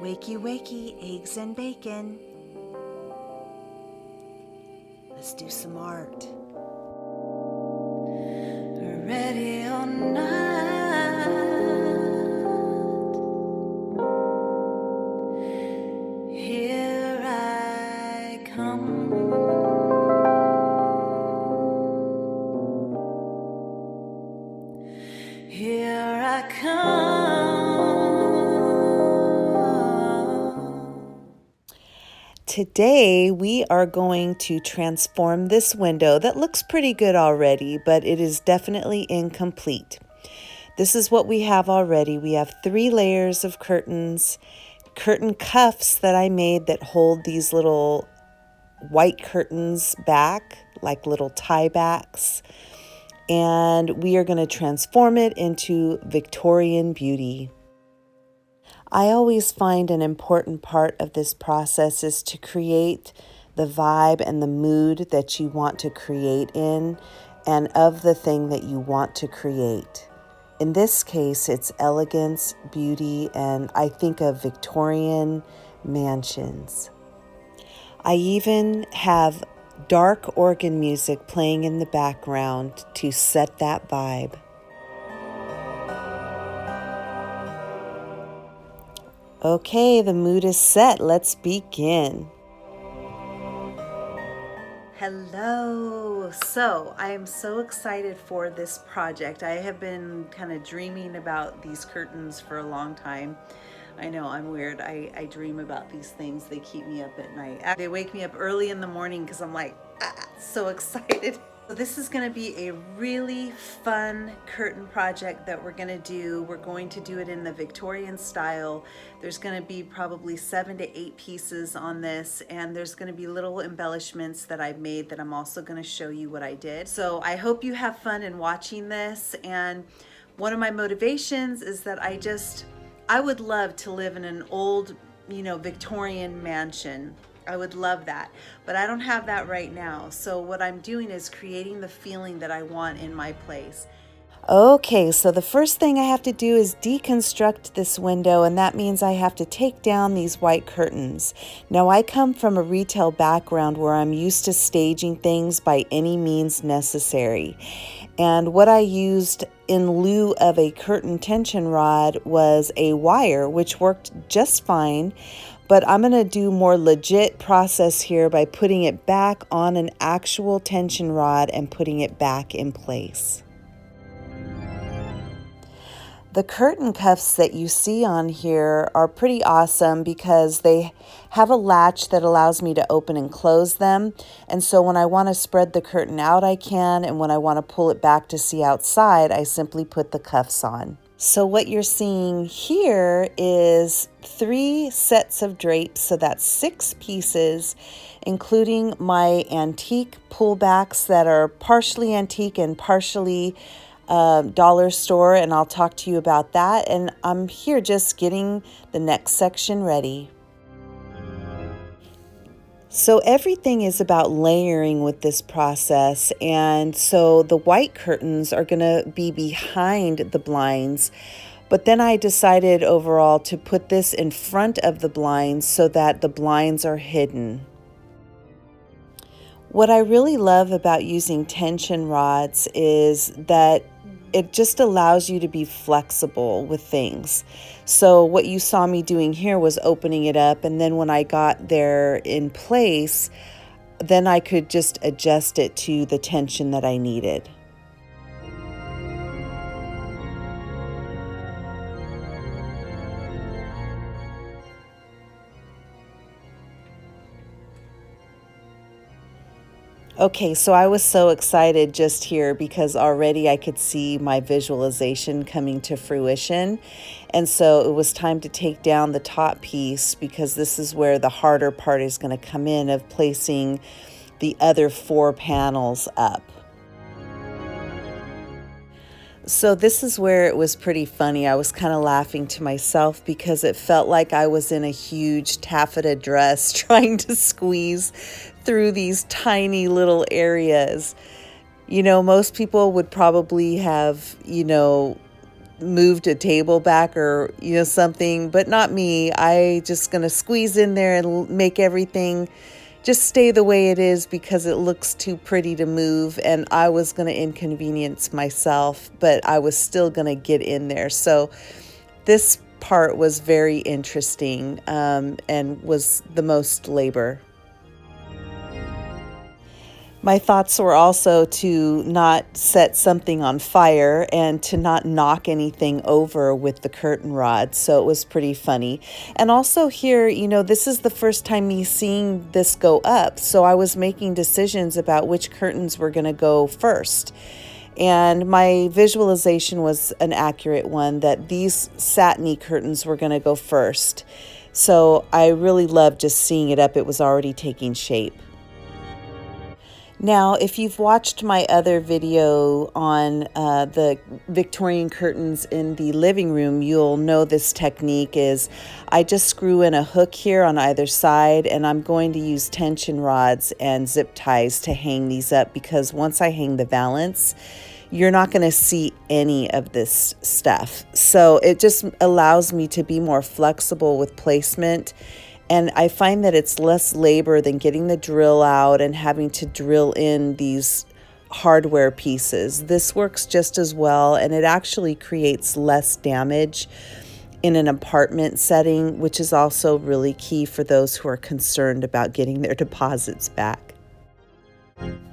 Wakey, wakey, eggs and bacon. Let's do some art. Ready or not, here I come. Here I come. Today we are going to transform this window that looks pretty good already, but it is definitely incomplete. This is what we have already. We have 3 layers of curtains, curtain cuffs that I made that hold these little white curtains back, like little tie backs. And we are going to transform it into Victorian beauty. I always find an important part of this process is to create the vibe and the mood that you want to create in and of the thing that you want to create. In this case, it's elegance, beauty, and I think of Victorian mansions. I even have dark organ music playing in the background to set that vibe. Okay, the mood is set. Let's begin. Hello. So I am so excited for this project. I have been kind of dreaming about these curtains for a long time. I know, I'm weird. I dream about these things. They keep me up at night. They wake me up early in the morning because I'm like, so excited. So this is going to be a really fun curtain project that we're going to do. We're going to do it in the Victorian style. There's going to be probably 7 to 8 pieces on this, and there's going to be little embellishments that I've made that I'm also going to show you what I did. So I hope you have fun in watching this, and one of my motivations is that I would love to live in an old, Victorian mansion. I would love that, but I don't have that right now. So what I'm doing is creating the feeling that I want in my place. Okay, so the first thing I have to do is deconstruct this window, and that means I have to take down these white curtains. Now, I come from a retail background where I'm used to staging things by any means necessary. And what I used in lieu of a curtain tension rod was a wire, which worked just fine. But I'm going to do more legit process here by putting it back on an actual tension rod and putting it back in place. The curtain cuffs that you see on here are pretty awesome because they have a latch that allows me to open and close them. And so when I want to spread the curtain out, I can. And when I want to pull it back to see outside, I simply put the cuffs on. So what you're seeing here is 3 sets of drapes. So that's 6 pieces, including my antique pullbacks that are partially antique and partially dollar store, and I'll talk to you about that. And I'm here just getting the next section ready. So everything is about layering with this process, and so the white curtains are going to be behind the blinds, but then I decided overall to put this in front of the blinds so that the blinds are hidden. What I really love about using tension rods is that it just allows you to be flexible with things. So what you saw me doing here was opening it up, and then when I got there in place, then I could just adjust it to the tension that I needed. Okay, so I was so excited just here because already I could see my visualization coming to fruition. And so it was time to take down the top piece because this is where the harder part is going to come in of placing the other 4 panels up. So this is where it was pretty funny. I was kind of laughing to myself because it felt like I was in a huge taffeta dress trying to squeeze through these tiny little areas. Most people would probably have, moved a table back or something, but not me. I just gonna squeeze in there and make everything just stay the way it is because it looks too pretty to move, and I was gonna inconvenience myself, but I was still gonna get in there. So this part was very interesting, and was the most labor. My thoughts were also to not set something on fire and to not knock anything over with the curtain rod. So it was pretty funny. And also here, this is the first time me seeing this go up. So I was making decisions about which curtains were going to go first. And my visualization was an accurate one, that these satiny curtains were going to go first. So I really loved just seeing it up. It was already taking shape. Now, if you've watched my other video on the Victorian curtains in the living room, you'll know this technique is I just screw in a hook here on either side, and I'm going to use tension rods and zip ties to hang these up, because once I hang the valance, you're not going to see any of this stuff. So it just allows me to be more flexible with placement. And I find that it's less labor than getting the drill out and having to drill in these hardware pieces. This works just as well, and it actually creates less damage in an apartment setting, which is also really key for those who are concerned about getting their deposits back.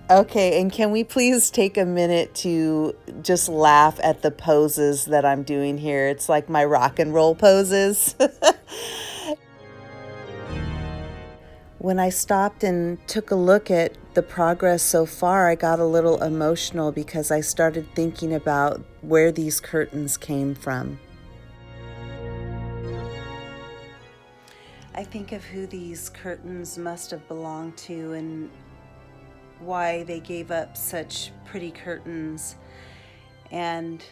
Okay, and can we please take a minute to just laugh at the poses that I'm doing here? It's like my rock and roll poses. When I stopped and took a look at the progress so far, I got a little emotional because I started thinking about where these curtains came from. I think of who these curtains must have belonged to and why they gave up such pretty curtains. And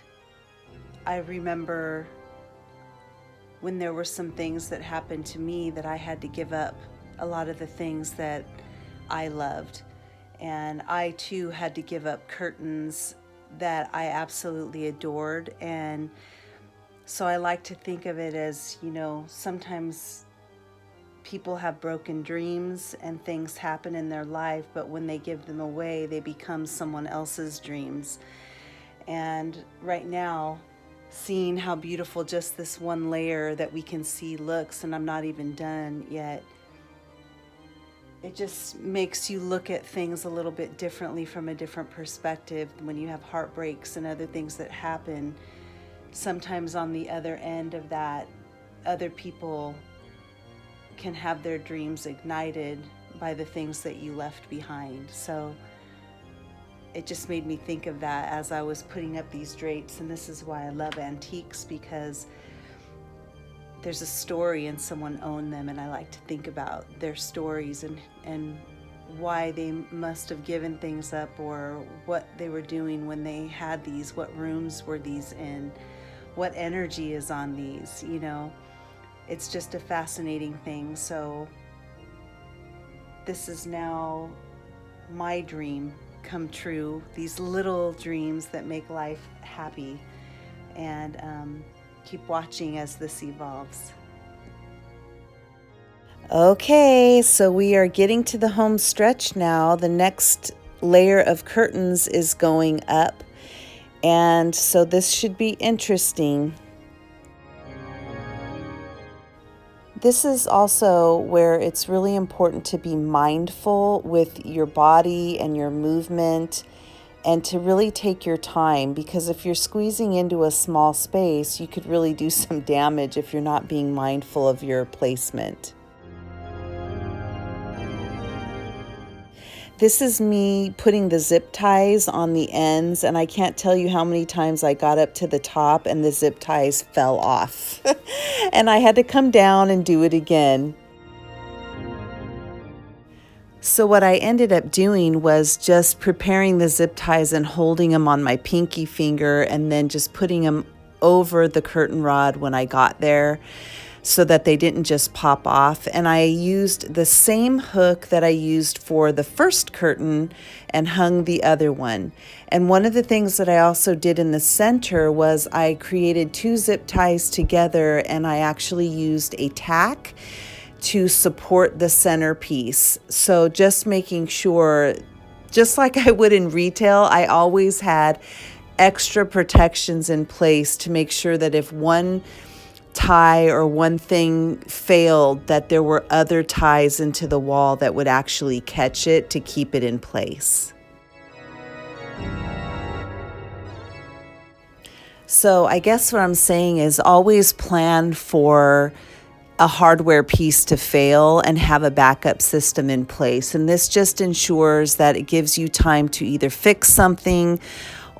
I remember when there were some things that happened to me that I had to give up a lot of the things that I loved. And I too had to give up curtains that I absolutely adored. And so I like to think of it as, sometimes people have broken dreams and things happen in their life, but when they give them away, they become someone else's dreams. And right now, seeing how beautiful just this one layer that we can see looks, and I'm not even done yet, it just makes you look at things a little bit differently from a different perspective. When you have heartbreaks and other things that happen, sometimes on the other end of that, other people can have their dreams ignited by the things that you left behind. So it just made me think of that as I was putting up these drapes. And this is why I love antiques, because there's a story and someone owned them, and I like to think about their stories and why they must have given things up, or what they were doing when they had these, what rooms were these in, what energy is on these, It's just a fascinating thing. So this is now my dream come true, these little dreams that make life happy. And keep watching as this evolves. Okay, so we are getting to the home stretch now. The next layer of curtains is going up, and so this should be interesting. This is also where it's really important to be mindful with your body and your movement, and to really take your time, because if you're squeezing into a small space, you could really do some damage if you're not being mindful of your placement. This is me putting the zip ties on the ends, and I can't tell you how many times I got up to the top and the zip ties fell off. And I had to come down and do it again. So what I ended up doing was just preparing the zip ties and holding them on my pinky finger, and then just putting them over the curtain rod when I got there. so that they didn't just pop off. And I used the same hook that I used for the first curtain and hung the other one. And one of the things that I also did in the center was I created 2 zip ties together, and I actually used a tack to support the centerpiece. So just making sure, just like I would in retail, I always had extra protections in place to make sure that if one tie or one thing failed, that there were other ties into the wall that would actually catch it to keep it in place. So I guess what I'm saying is always plan for a hardware piece to fail and have a backup system in place. And this just ensures that it gives you time to either fix something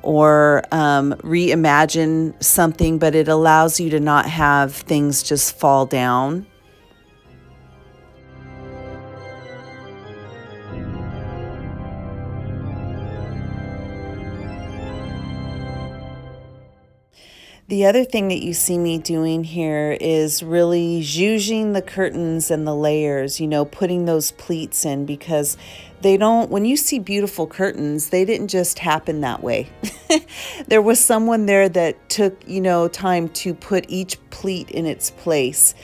or reimagine something, but it allows you to not have things just fall down. The other thing that you see me doing here is really zhuzhing the curtains and the layers, putting those pleats in, because they don't, when you see beautiful curtains, they didn't just happen that way. There was someone there that took, time to put each pleat in its place.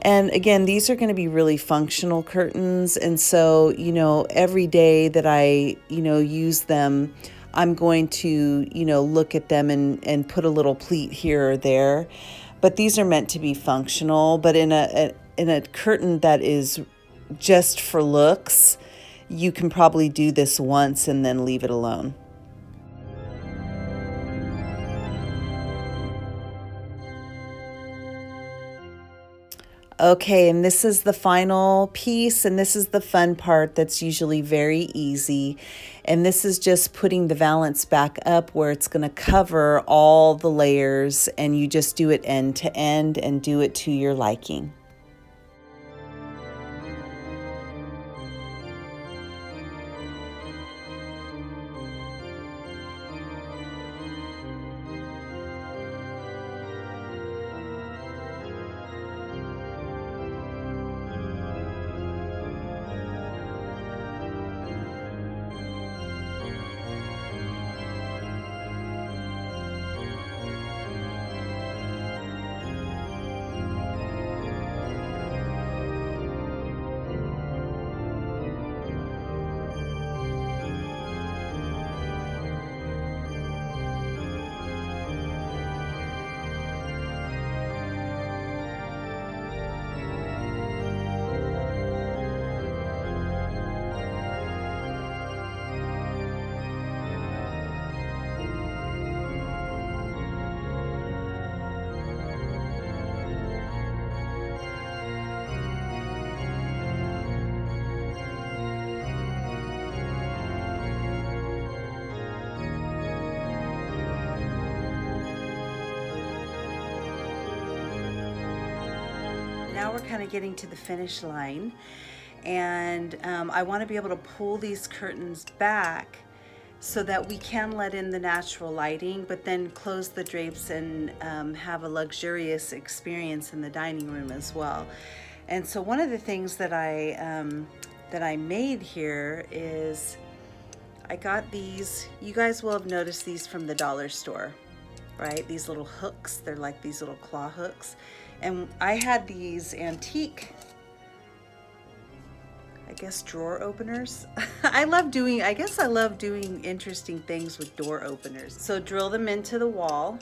And again, these are going to be really functional curtains. And so, every day that I, use them, I'm going to, look at them and put a little pleat here or there. But these are meant to be functional. But in a curtain that is just for looks, you can probably do this once and then leave it alone. Okay, and this is the final piece, and this is the fun part that's usually very easy. And this is just putting the valance back up where it's going to cover all the layers, and you just do it end to end and do it to your liking. Now we're kind of getting to the finish line, and I want to be able to pull these curtains back so that we can let in the natural lighting, but then close the drapes and have a luxurious experience in the dining room as well. And so one of the things that I made here is I got these. You guys will have noticed these from the dollar store, right? These little hooks, they're like these little claw hooks. And I had these antique, I guess, drawer openers. I love doing interesting things with door openers. So drill them into the wall,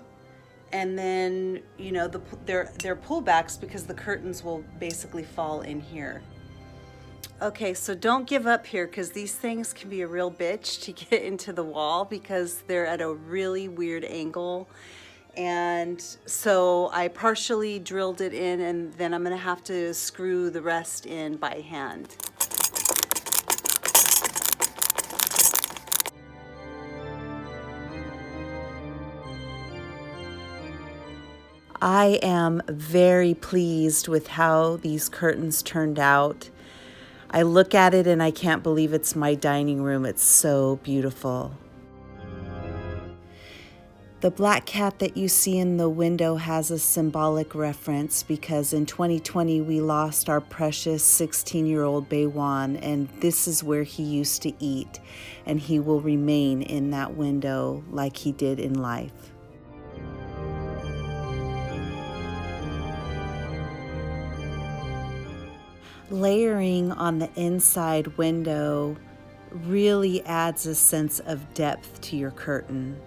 and then, they're pullbacks because the curtains will basically fall in here. Okay, so don't give up here, because these things can be a real bitch to get into the wall because they're at a really weird angle. And so I partially drilled it in, and then I'm going to have to screw the rest in by hand. I am very pleased with how these curtains turned out. I look at it and I can't believe it's my dining room. It's so beautiful. The black cat that you see in the window has a symbolic reference because in 2020 we lost our precious 16-year-old Baywan, and this is where he used to eat, and he will remain in that window like he did in life. Layering on the inside window really adds a sense of depth to your curtain.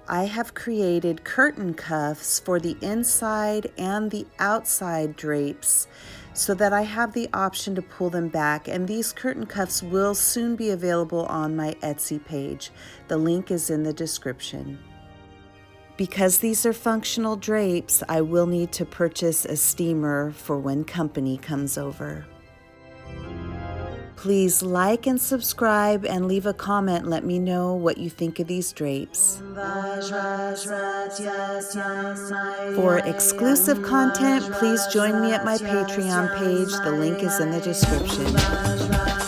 I have created curtain cuffs for the inside and the outside drapes so that I have the option to pull them back, and these curtain cuffs will soon be available on my Etsy page. The link is in the description. Because these are functional drapes, I will need to purchase a steamer for when company comes over. Please like and subscribe and leave a comment. Let me know what you think of these drapes. For exclusive content, please join me at my Patreon page. The link is in the description.